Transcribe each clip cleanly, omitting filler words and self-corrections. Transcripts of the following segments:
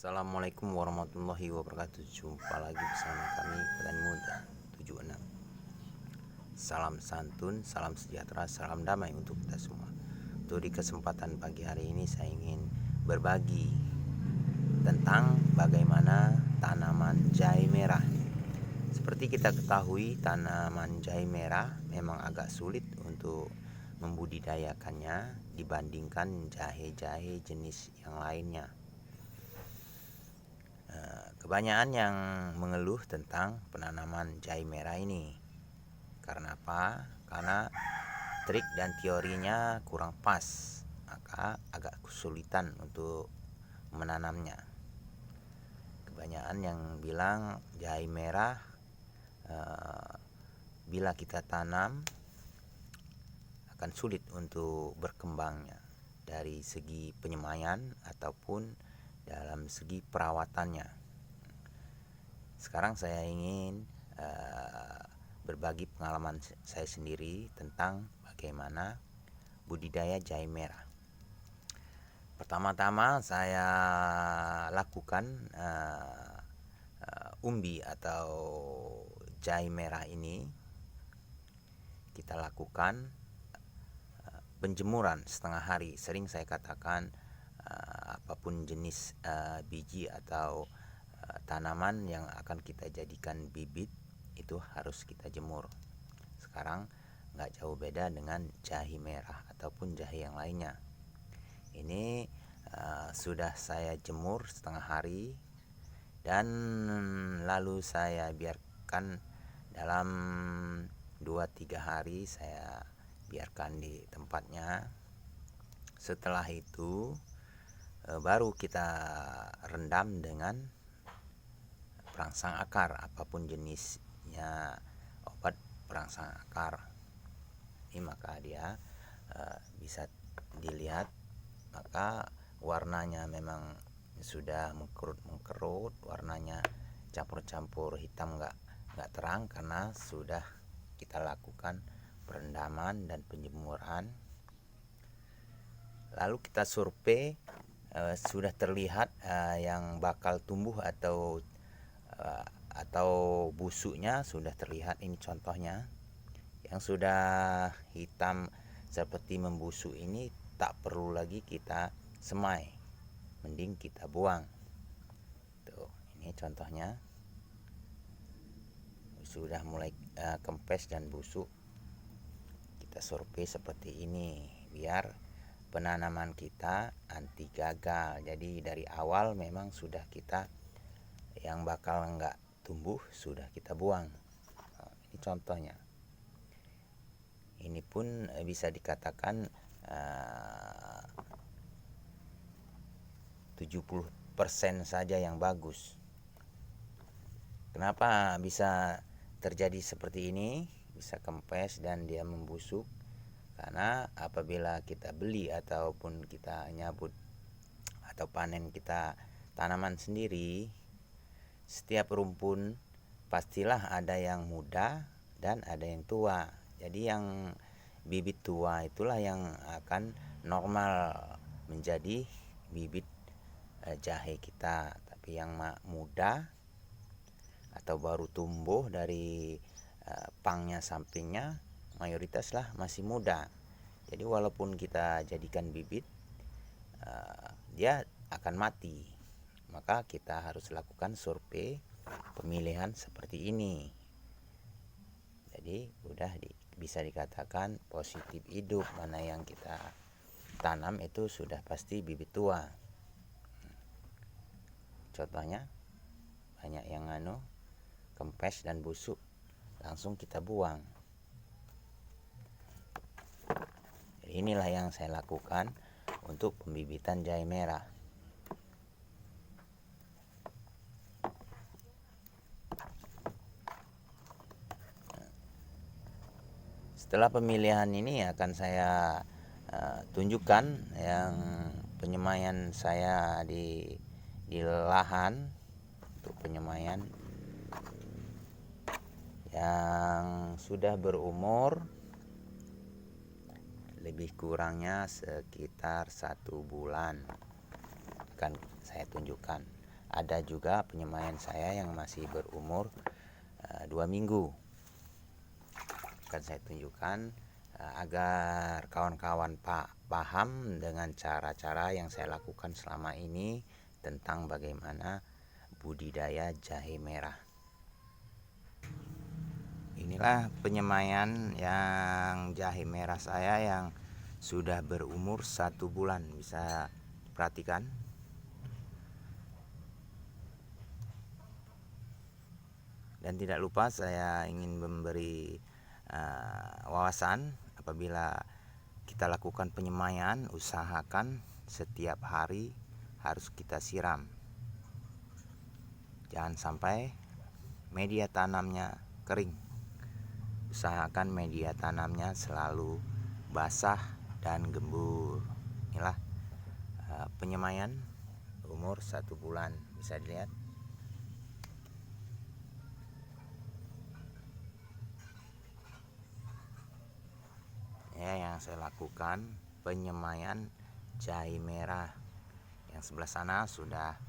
Assalamualaikum warahmatullahi wabarakatuh. Jumpa lagi bersama kami Petani Muda 76. Salam santun, salam sejahtera, salam damai untuk kita semua. Untuk di kesempatan pagi hari ini saya ingin berbagi tentang bagaimana tanaman jahe merah. Seperti kita ketahui, tanaman jahe merah memang agak sulit untuk membudidayakannya dibandingkan jahe-jahe jenis yang lainnya. Kebanyakan yang mengeluh tentang penanaman jahe merah ini. Karena apa? Karena trik dan teorinya kurang pas, maka agak kesulitan untuk menanamnya. Kebanyakan yang bilang jahe merah bila kita tanam akan sulit untuk berkembangnya dari segi penyemaian ataupun dalam segi perawatannya. Sekarang saya ingin berbagi pengalaman saya sendiri tentang bagaimana budidaya jahe merah. Pertama-tama saya lakukan umbi atau jahe merah ini kita lakukan penjemuran setengah hari. Sering saya katakan apapun jenis biji atau tanaman yang akan kita jadikan bibit itu harus kita jemur. Sekarang nggak jauh beda dengan jahe merah ataupun jahe yang lainnya. Ini sudah saya jemur setengah hari dan lalu saya biarkan dalam 2-3 hari saya biarkan di tempatnya. Setelah itu baru kita rendam dengan perangsang akar, apapun jenisnya obat perangsang akar ini, maka dia bisa dilihat, maka warnanya memang sudah mengkerut, warnanya campur-campur hitam, nggak terang karena sudah kita lakukan perendaman dan penjemuran. Lalu kita survei, sudah terlihat yang bakal tumbuh atau busuknya sudah terlihat. Ini contohnya yang sudah hitam seperti membusuk ini tak perlu lagi kita semai, mending kita buang. Tuh, ini contohnya sudah mulai kempes dan busuk. Kita survei seperti ini biar penanaman kita anti gagal. Jadi dari awal memang sudah kita yang bakal nggak tumbuh sudah kita buang. Ini contohnya. Ini pun bisa dikatakan 70% saja yang bagus. Kenapa bisa terjadi seperti ini, bisa kempes dan dia membusuk? Karena apabila kita beli ataupun kita nyabut atau panen kita tanaman sendiri, setiap rumpun pastilah ada yang muda dan ada yang tua. Jadi yang bibit tua itulah yang akan normal menjadi bibit jahe kita. Tapi yang muda atau baru tumbuh dari pangnya sampingnya mayoritas lah masih muda. Jadi walaupun kita jadikan bibit, dia akan mati. Maka kita harus lakukan survei pemilihan seperti ini. Jadi udah bisa dikatakan positif hidup, mana yang kita tanam itu sudah pasti bibit tua. Contohnya banyak yang kempes dan busuk, langsung kita buang. Jadi inilah yang saya lakukan untuk pembibitan jahe merah. Setelah pemilihan ini akan saya tunjukkan yang penyemaian saya di lahan untuk penyemaian yang sudah berumur lebih kurangnya sekitar 1 bulan. Akan saya tunjukkan Ada juga penyemayan saya yang masih berumur 2 minggu. Akan saya tunjukkan agar kawan-kawan paham dengan cara-cara yang saya lakukan selama ini tentang bagaimana budidaya jahe merah. Inilah penyemaian yang jahe merah saya yang sudah berumur 1 bulan. Bisa perhatikan. Dan tidak lupa saya ingin memberi wawasan, apabila kita lakukan penyemaian, usahakan setiap hari harus kita siram. Jangan sampai media tanamnya kering. Usahakan media tanamnya selalu basah dan gembur. Inilah penyemaian umur 1 bulan, bisa dilihat. Ya, yang saya lakukan penyemaian jahe merah. Yang sebelah sana sudah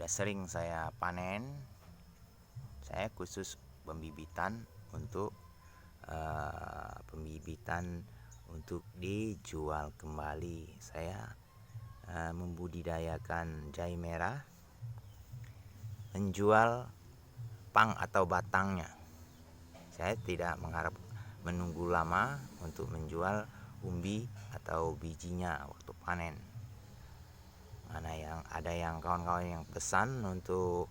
sering saya panen. Saya khusus pembibitan untuk dijual kembali. Saya membudidayakan jahe merah, menjual pang atau batangnya. Saya tidak mengharap menunggu lama untuk menjual umbi atau bijinya waktu panen. Mana yang ada yang kawan-kawan yang pesan untuk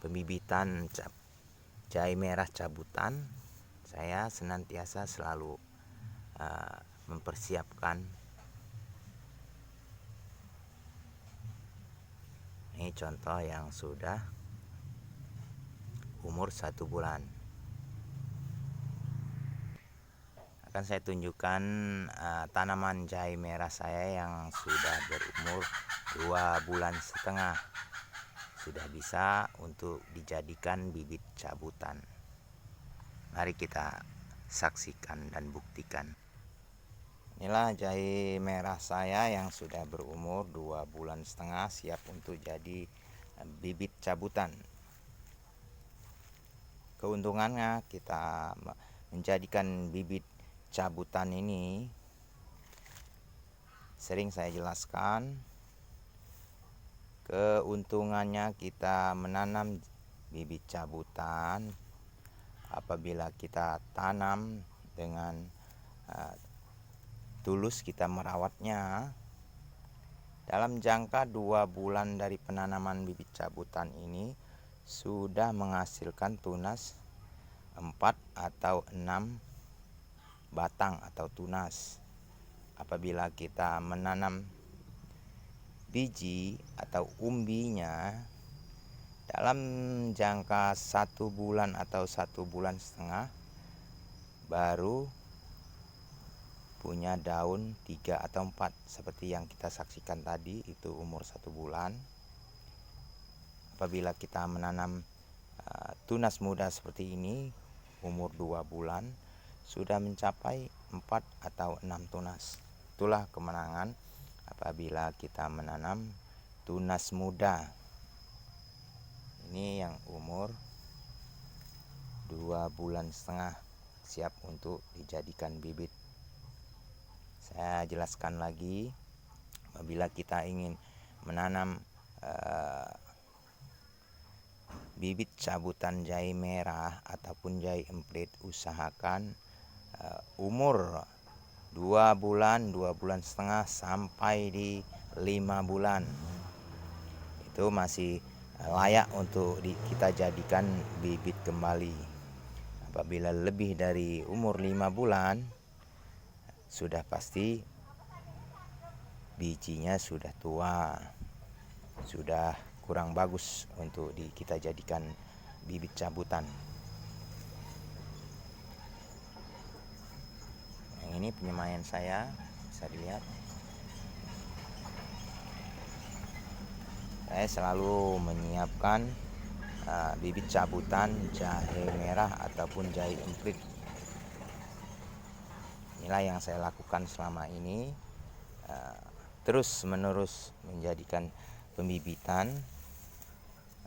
pembibitan jahe merah cabutan, saya senantiasa selalu mempersiapkan. Ini contoh yang sudah umur 1 bulan. Akan saya tunjukkan tanaman jahe merah saya yang sudah berumur 2,5 bulan. Sudah bisa untuk dijadikan bibit cabutan. Mari kita saksikan dan buktikan. Inilah jahe merah saya yang sudah berumur 2,5 bulan, siap untuk jadi bibit cabutan. Keuntungannya kita menjadikan bibit cabutan ini sering saya jelaskan. Keuntungannya kita menanam bibit cabutan, apabila kita tanam dengan tulus, kita merawatnya, dalam jangka 2 bulan dari penanaman bibit cabutan ini sudah menghasilkan tunas 4 atau 6 batang atau tunas. Apabila kita menanam biji atau umbinya dalam jangka 1 bulan atau 1,5 bulan, baru punya daun 3 atau 4 seperti yang kita saksikan tadi, itu umur 1 bulan. Apabila kita menanam tunas muda seperti ini umur 2 bulan, sudah mencapai 4 atau 6 tunas. Itulah kemenangan apabila kita menanam tunas muda. Ini yang umur 2,5 bulan, siap untuk dijadikan bibit. Saya jelaskan lagi, apabila kita ingin menanam bibit cabutan jahe merah ataupun jahe emprit, usahakan umur 2 bulan, 2,5 bulan sampai di 5 bulan. Itu masih layak untuk kita jadikan bibit kembali. Apabila lebih dari umur 5 bulan, sudah pasti bijinya sudah tua, sudah kurang bagus untuk kita jadikan bibit cabutan. Yang ini penyemaian saya, bisa dilihat. Saya selalu menyiapkan bibit cabutan jahe merah ataupun jahe emprit. Inilah yang saya lakukan selama ini, terus menerus menjadikan pembibitan,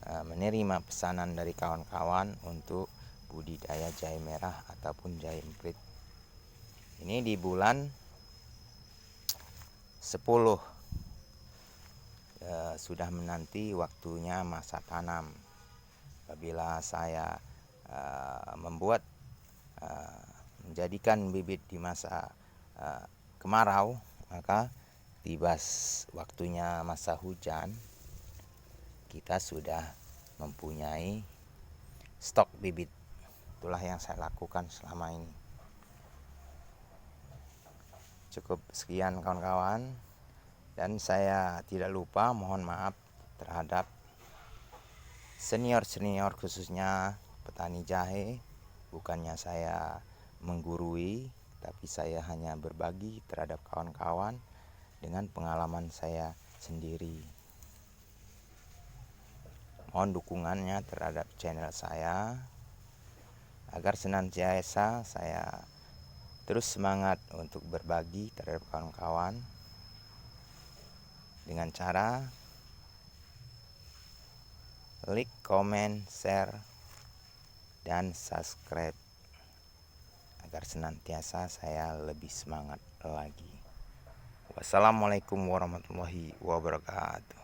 menerima pesanan dari kawan-kawan untuk budidaya jahe merah ataupun jahe emprit. Ini di bulan 10 sudah menanti waktunya masa tanam. Apabila saya menjadikan bibit di masa kemarau, maka tiba waktunya masa hujan, kita sudah mempunyai stok bibit. Itulah yang saya lakukan selama ini. Cukup sekian kawan-kawan, dan saya tidak lupa mohon maaf terhadap senior-senior khususnya petani jahe. Bukannya saya menggurui, tapi saya hanya berbagi terhadap kawan-kawan dengan pengalaman saya sendiri. Mohon dukungannya terhadap channel saya agar senantiasa saya terus semangat untuk berbagi terhadap kawan-kawan dengan cara like, comment, share, dan subscribe agar senantiasa saya lebih semangat lagi. Wassalamualaikum warahmatullahi wabarakatuh.